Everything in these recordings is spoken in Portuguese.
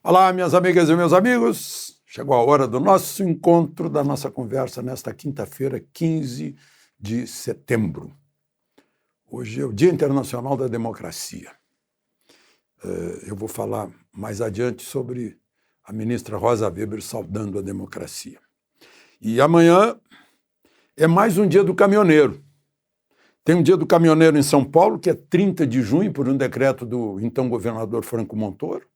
Olá, minhas amigas e meus amigos. Chegou a hora do nosso encontro, da nossa conversa nesta quinta-feira, 15 de setembro. Hoje é o Dia Internacional da Democracia. Eu vou falar mais adiante sobre a ministra Rosa Weber saudando a democracia. E amanhã é mais um dia do caminhoneiro. Tem um dia do caminhoneiro em São Paulo, que é 30 de junho, por um decreto do então governador Franco Montoro.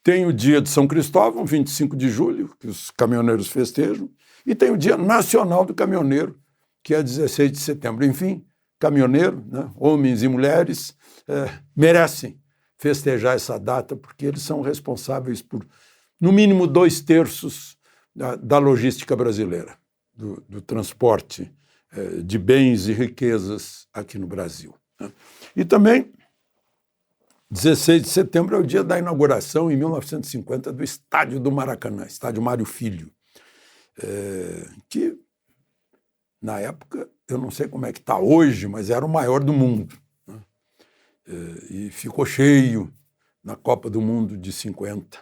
Tem o dia de São Cristóvão, 25 de julho, que os caminhoneiros festejam. E tem o Dia Nacional do Caminhoneiro, que é 16 de setembro. Enfim, caminhoneiro, né, homens e mulheres, merecem festejar essa data, porque eles são responsáveis por, no mínimo, 2/3 da logística brasileira, do transporte de bens e riquezas aqui no Brasil. Né? E também, 16 de setembro é o dia da inauguração, em 1950, do Estádio do Maracanã, Estádio Mário Filho, que, na época, eu não sei como é que está hoje, mas era o maior do mundo. Né? E ficou cheio na Copa do Mundo de 50.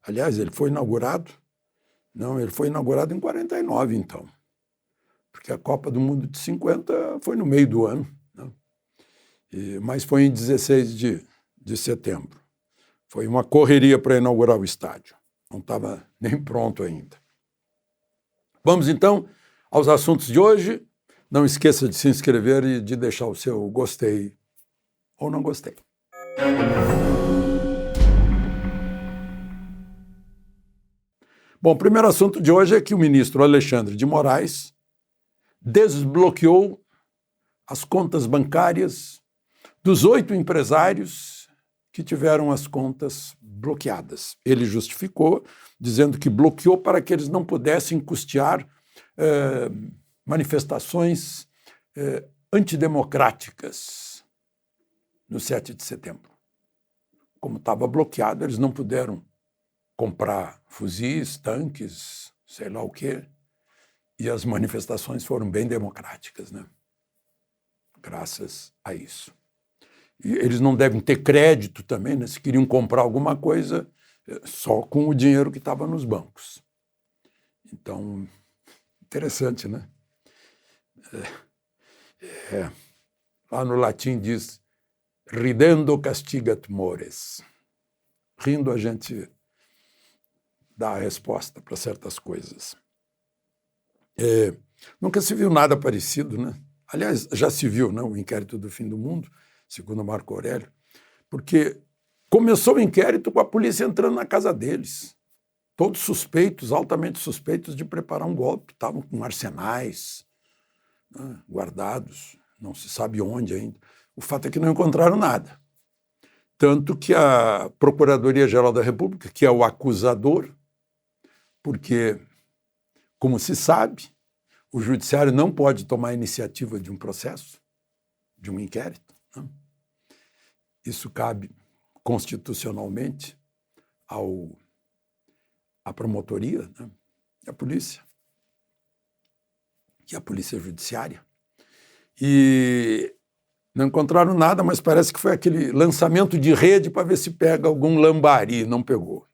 Aliás, ele foi inaugurado em 49, então, porque a Copa do Mundo de 50 foi no meio do ano. Mas foi em 16 de setembro. Foi uma correria para inaugurar o estádio. Não estava nem pronto ainda. Vamos, então, aos assuntos de hoje. Não esqueça de se inscrever e de deixar o seu gostei ou não gostei. Bom, o primeiro assunto de hoje é que o ministro Alexandre de Moraes desbloqueou as contas bancárias dos 8 empresários que tiveram as contas bloqueadas. Ele justificou, dizendo que bloqueou para que eles não pudessem custear manifestações antidemocráticas no 7 de setembro. Como estava bloqueado, eles não puderam comprar fuzis, tanques, sei lá o quê, e as manifestações foram bem democráticas, né? Graças a isso. E eles não devem ter crédito também, né? Se queriam comprar alguma coisa, só com o dinheiro que estava nos bancos. Então, interessante, né? Lá no latim diz, ridendo castigat mores. Rindo a gente dá a resposta para certas coisas. Nunca se viu nada parecido, né? Aliás, já se viu, né, o inquérito do fim do mundo, segundo Marco Aurélio, porque começou o inquérito com a polícia entrando na casa deles. Todos suspeitos, altamente suspeitos de preparar um golpe. Estavam com arsenais, né, guardados, não se sabe onde ainda. O fato é que não encontraram nada. Tanto que a Procuradoria-Geral da República, que é o acusador, porque, como se sabe, o judiciário não pode tomar a iniciativa de um processo, de um inquérito. Né? Isso cabe constitucionalmente à promotoria, né? À polícia, e à polícia judiciária. E não encontraram nada, mas parece que foi aquele lançamento de rede para ver se pega algum lambari. Não pegou.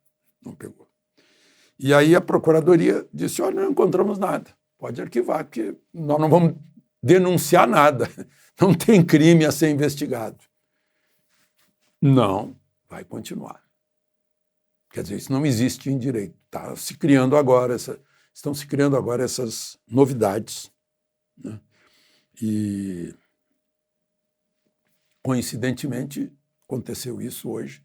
E aí a procuradoria disse, olha, não encontramos nada. Pode arquivar, porque nós não vamos denunciar nada. Não tem crime a ser investigado. Não, vai continuar. Quer dizer, isso não existe em direito. Estão se criando agora essas novidades. Né? E, coincidentemente, aconteceu isso hoje,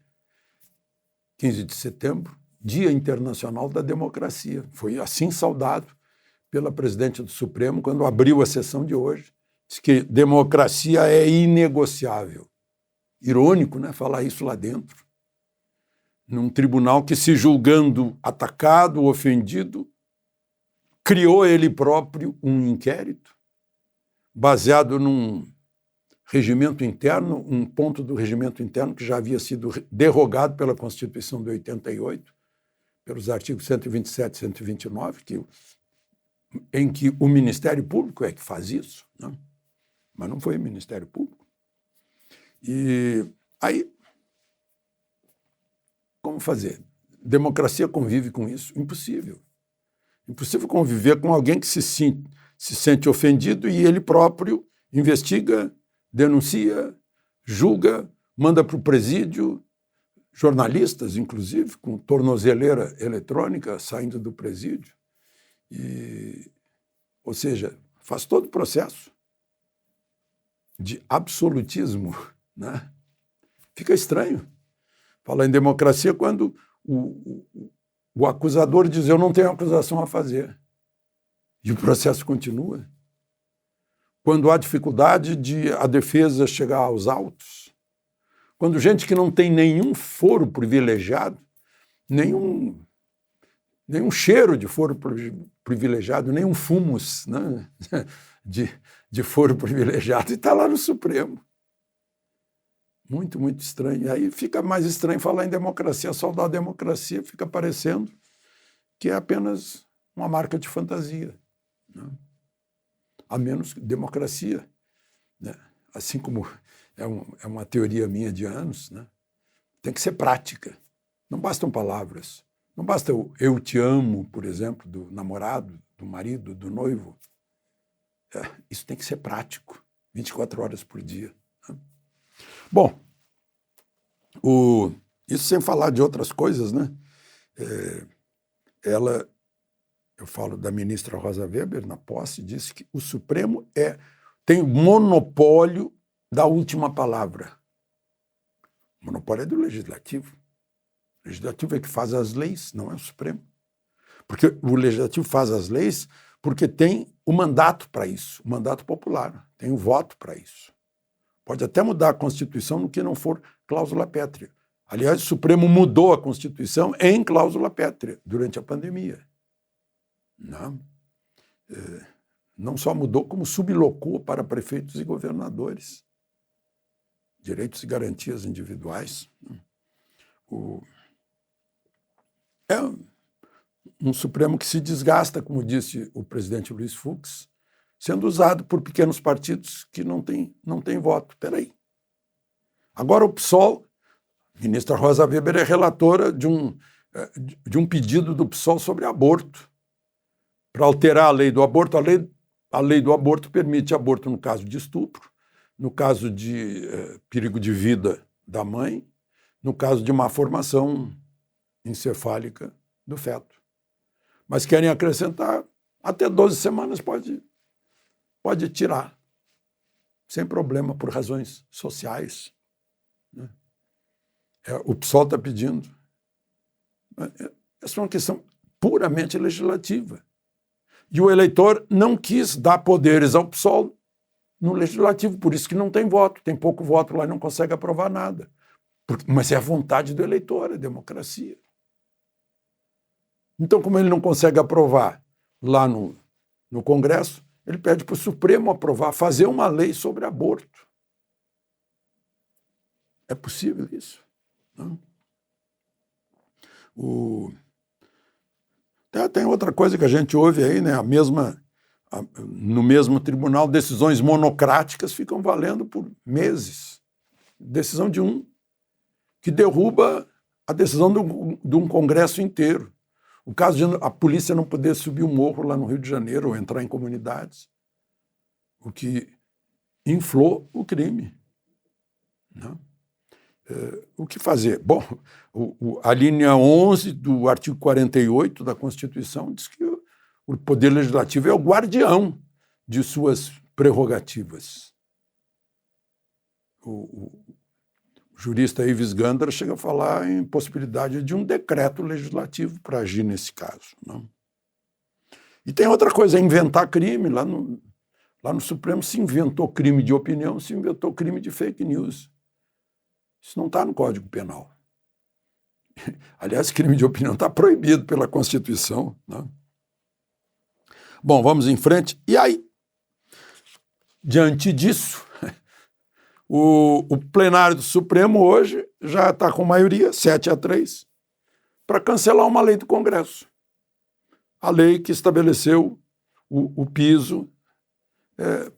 15 de setembro, Dia Internacional da Democracia. Foi assim saudado pela presidente do Supremo quando abriu a sessão de hoje. Diz que democracia é inegociável. Irônico, né, falar isso lá dentro. Num tribunal que, se julgando atacado, ofendido, criou ele próprio um inquérito baseado num regimento interno, um ponto do regimento interno que já havia sido derrogado pela Constituição de 88, pelos artigos 127 e 129, em que o Ministério Público é que faz isso, né? Mas não foi o Ministério Público. E aí vamos fazer? Democracia convive com isso? Impossível. Impossível conviver com alguém que se sente ofendido e ele próprio investiga, denuncia, julga, manda para o presídio, jornalistas, inclusive, com tornozeleira eletrônica saindo do presídio. Ou seja, faz todo o processo de absolutismo, né? Fica estranho falar em democracia quando o acusador diz: eu não tenho acusação a fazer. E o processo continua. Quando há dificuldade de a defesa chegar aos autos, quando gente que não tem nenhum foro privilegiado, nenhum cheiro de foro privilegiado, nenhum fumus, né, de foro privilegiado, e está lá no Supremo. Muito, muito estranho. E aí fica mais estranho falar em democracia. Saudar a democracia fica parecendo que é apenas uma marca de fantasia, né? A menos que democracia, né, assim como é uma teoria minha de anos, né, tem que ser prática. Não bastam palavras. Não basta o eu te amo, por exemplo, do namorado, do marido, do noivo. Isso tem que ser prático, 24 horas por dia, né? Bom, isso sem falar de outras coisas, né? Eu falo da ministra Rosa Weber, na posse, disse que o Supremo tem o monopólio da última palavra. O monopólio é do Legislativo. O Legislativo é que faz as leis, não é o Supremo. Porque o Legislativo faz as leis porque tem o mandato para isso, o mandato popular, tem o voto para isso. Pode até mudar a Constituição no que não for cláusula pétrea. Aliás, o Supremo mudou a Constituição em cláusula pétrea durante a pandemia. Não só mudou, como sublocou para prefeitos e governadores direitos e garantias individuais. É um Supremo que se desgasta, como disse o presidente Luiz Fux, sendo usado por pequenos partidos que não têm voto. Espera aí. Agora o PSOL, a ministra Rosa Weber é relatora de um pedido do PSOL sobre aborto, para alterar a lei do aborto. A lei do aborto permite aborto no caso de estupro, no caso de perigo de vida da mãe, no caso de má formação encefálica do feto. Mas querem acrescentar até 12 semanas pode tirar, sem problema, por razões sociais, né? O PSOL está pedindo. Essa é uma questão puramente legislativa. E o eleitor não quis dar poderes ao PSOL no legislativo, por isso que não tem voto, tem pouco voto lá e não consegue aprovar nada. Mas é a vontade do eleitor, é democracia. Então, como ele não consegue aprovar lá no Congresso, ele pede para o Supremo aprovar, fazer uma lei sobre aborto. É possível isso? Não? Tem outra coisa que a gente ouve aí, né? No mesmo tribunal, decisões monocráticas ficam valendo por meses. Decisão de um que derruba a decisão de um Congresso inteiro. O caso de a polícia não poder subir o morro lá no Rio de Janeiro ou entrar em comunidades, o que inflou o crime, né? O que fazer? Bom, a linha 11 do artigo 48 da Constituição diz que o Poder Legislativo é o guardião de suas prerrogativas. O jurista Ives Gandara chega a falar em possibilidade de um decreto legislativo para agir nesse caso, não? E tem outra coisa, é inventar crime. Lá no Supremo se inventou crime de opinião, se inventou crime de fake news. Isso não está no Código Penal. Aliás, crime de opinião está proibido pela Constituição, né? Bom, vamos em frente. E aí, diante disso, o plenário do Supremo hoje já está com maioria, 7-3, para cancelar uma lei do Congresso. A lei que estabeleceu o piso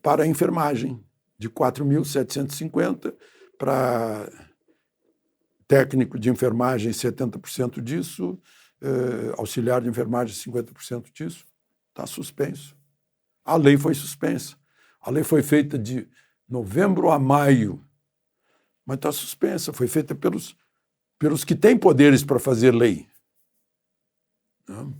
para a enfermagem, de 4.750 para técnico de enfermagem 70% disso, auxiliar de enfermagem 50% disso, está suspenso. A lei foi suspensa. A lei foi feita de novembro a maio, mas está suspensa, foi feita pelos que têm poderes para fazer lei. Não?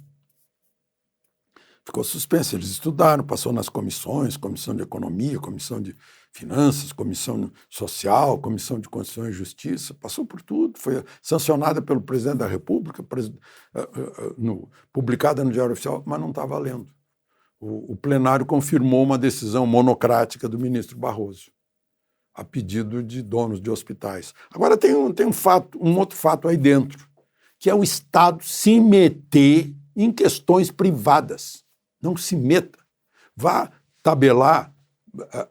Ficou suspensa. Eles estudaram, passou nas comissões, comissão de economia, comissão de finanças, comissão social, comissão de Constituição e Justiça, passou por tudo, foi sancionada pelo presidente da República, publicada no Diário Oficial, mas não está valendo. O plenário confirmou uma decisão monocrática do ministro Barroso, a pedido de donos de hospitais. Agora tem um outro fato aí dentro, que é o Estado se meter em questões privadas. Não se meta. Vá tabelar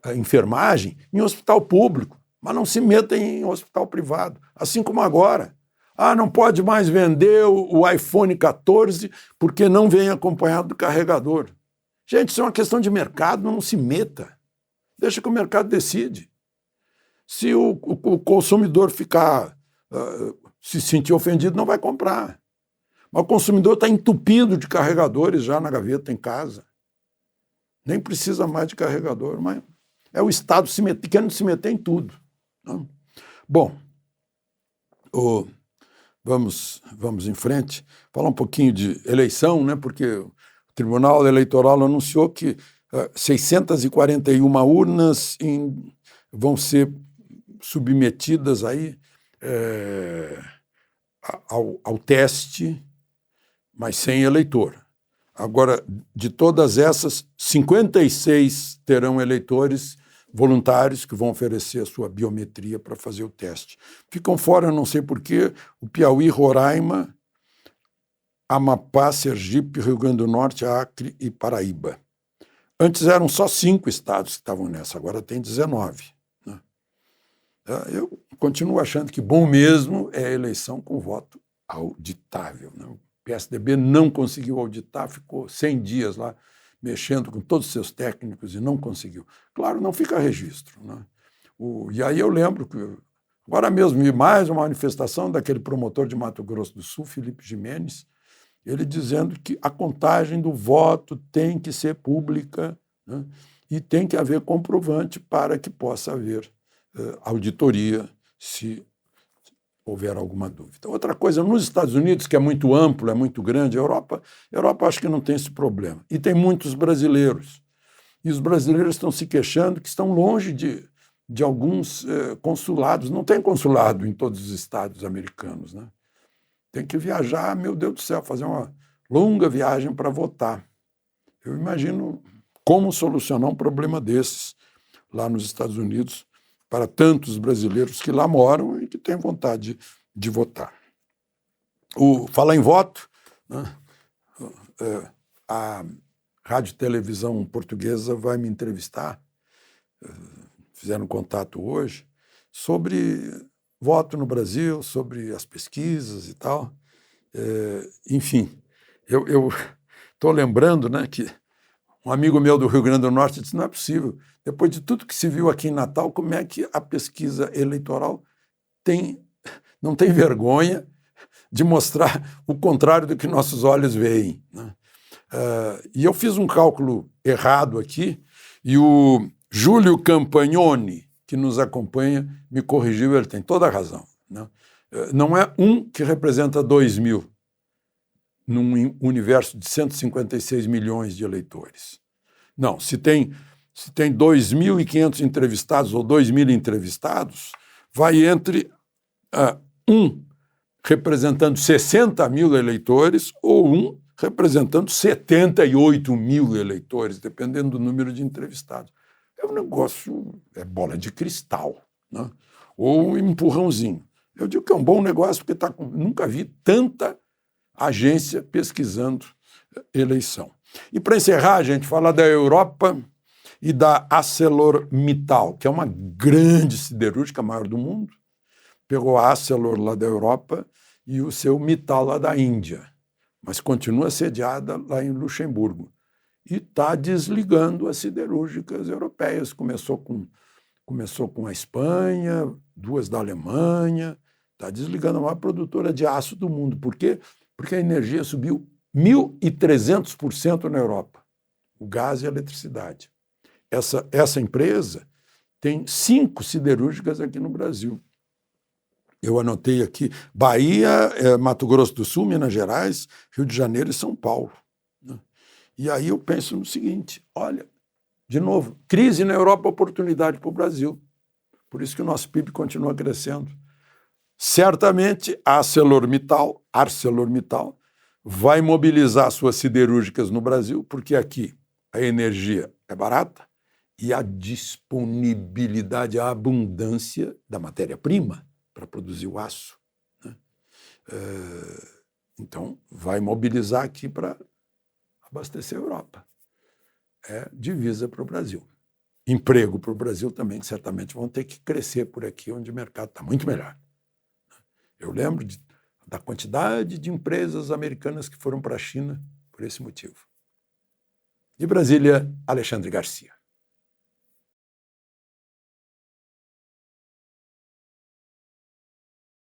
a enfermagem em hospital público, mas não se meta em hospital privado. Assim como agora. Não pode mais vender o iPhone 14 porque não vem acompanhado do carregador. Gente, isso é uma questão de mercado, não se meta. Deixa que o mercado decide. Se o consumidor se sentir ofendido, não vai comprar. Mas o consumidor está entupido de carregadores já na gaveta em casa. Nem precisa mais de carregador, mas é o Estado querendo se meter em tudo. Não? Bom, vamos em frente, falar um pouquinho de eleição, né? Porque o Tribunal Eleitoral anunciou que 641 urnas vão ser submetidas aí, ao teste, mas sem eleitor. Agora, de todas essas, 56 terão eleitores voluntários que vão oferecer a sua biometria para fazer o teste. Ficam fora, não sei porquê, o Piauí, Roraima, Amapá, Sergipe, Rio Grande do Norte, Acre e Paraíba. Antes eram só 5 estados que estavam nessa, agora tem 19. Né? Eu continuo achando que bom mesmo é a eleição com voto auditável. Né? O PSDB não conseguiu auditar, ficou 100 dias lá mexendo com todos os seus técnicos e não conseguiu. Claro, não fica registro. Né? E aí eu lembro que agora mesmo vi mais uma manifestação daquele promotor de Mato Grosso do Sul, Felipe Jimenez, ele dizendo que a contagem do voto tem que ser pública, né? E tem que haver comprovante para que possa haver auditoria se houver alguma dúvida. Outra coisa, nos Estados Unidos, que é muito amplo, é muito grande, a Europa acho que não tem esse problema. E tem muitos brasileiros. E os brasileiros estão se queixando que estão longe de alguns consulados. Não tem consulado em todos os estados americanos, né? Tem que viajar, meu Deus do céu, fazer uma longa viagem para votar. Eu imagino como solucionar um problema desses lá nos Estados Unidos para tantos brasileiros que lá moram e que têm vontade de votar. Falar em voto, né? A Rádio e Televisão Portuguesa vai me entrevistar, fizeram contato hoje, sobre voto no Brasil, sobre as pesquisas e tal. Enfim, eu estou lembrando, né, que um amigo meu do Rio Grande do Norte disse, não é possível, depois de tudo que se viu aqui em Natal, como é que a pesquisa eleitoral não tem vergonha de mostrar o contrário do que nossos olhos veem, né? E eu fiz um cálculo errado aqui, e o Júlio Campagnoni, que nos acompanha, me corrigiu, ele tem toda a razão. Né? Não é um que representa 2.000 num universo de 156 milhões de eleitores. Não, se tem 2.500 entrevistados ou 2.000 entrevistados, vai entre um representando 60 mil eleitores ou um representando 78 mil eleitores, dependendo do número de entrevistados. É um negócio, é bola de cristal, né? Ou um empurrãozinho. Eu digo que é um bom negócio porque nunca vi tanta agência pesquisando eleição. E para encerrar, a gente fala da Europa e da ArcelorMittal, que é uma grande siderúrgica, a maior do mundo. Pegou a Arcelor lá da Europa e o seu Mittal lá da Índia, mas continua sediada lá em Luxemburgo. E está desligando as siderúrgicas europeias. Começou com a Espanha, 2 da Alemanha, Está desligando a maior produtora de aço do mundo. Por quê? Porque a energia subiu 1.300% na Europa. O gás e a eletricidade. Essa empresa tem 5 siderúrgicas aqui no Brasil. Eu anotei aqui Bahia, Mato Grosso do Sul, Minas Gerais, Rio de Janeiro e São Paulo. E aí eu penso no seguinte, olha, de novo, crise na Europa, oportunidade para o Brasil. Por isso que o nosso PIB continua crescendo. Certamente a ArcelorMittal vai mobilizar suas siderúrgicas no Brasil, porque aqui a energia é barata e a disponibilidade, a abundância da matéria-prima para produzir o aço, né? Então, vai mobilizar aqui para abastecer a Europa. É divisa para o Brasil. Emprego para o Brasil também, certamente vão ter que crescer por aqui, onde o mercado está muito melhor. Eu lembro da quantidade de empresas americanas que foram para a China por esse motivo. De Brasília, Alexandre Garcia.